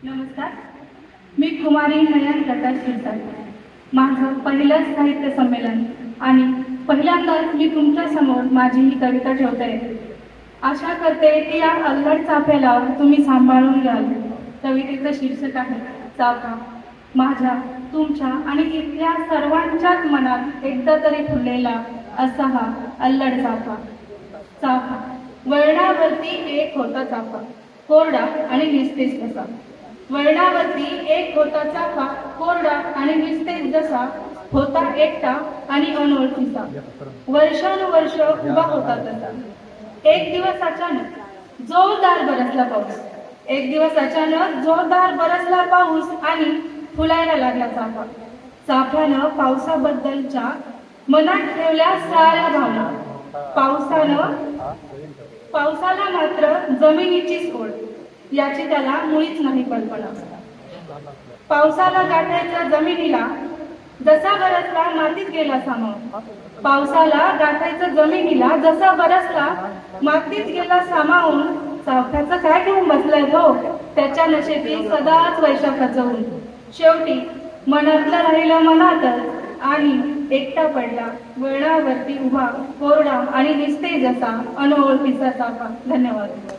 नमस्कार, मी कुमारी नयन प्रकाश शिरसाट। माझं पहिलं साहित्य संमेलन आणि पहिल्यांदाच मी तुमच्या समोर माझी ही कविता ठेवते। आशा करते की या अल्लड चाफ्याला तुम्ही सांभाळून घ्याल। कवितेचं शीर्षक आहे चाफा। माझ्या, तुमच्या आणि इथल्या सर्वांच्याच मनात एकदा तरी फुललेला असा हा अल्लड चाफा। चाफा वळणावरती एक होता चाफा, कोरडा आणि निस्तेज असा। वळणावरती एक होता चाफा, कोरडा आणि निस्तेज जसा, होता एकटा आणि अनोळखीचा, वर्षानुवर्ष उभा होता तसा। एक दिवस अचानक जोरदार बरसला पाऊस, एक दिवस अचानक जोरदार बरसला पाऊस आणि फुलायला लागला चाफा। चाफ्यानं पावसाबद्दलच्या मनात ठेवल्या साऱ्या भावना, पावसाला मात्र जमिनीचीच ओढ, याची त्याला मुळीच नाही कल्पना। पावसाला गाठायचा जमिनीला जसा बरसला मातीत गेला सामावून, पावसाला गाठायचा जमिनीला जसा बरसला मातीत गेला सामावून। चाफ्याचं काय घेऊन बसलाय तो, त्याच्या नशेतील सदाच वैशाखाचं ऊन। शेवटी मनातलं राहिलं मनातच आणि एकटा पडला वळणावरती उभा, कोरडा आणि निस्तेज असा अनोळखीचा चाफा। धन्यवाद।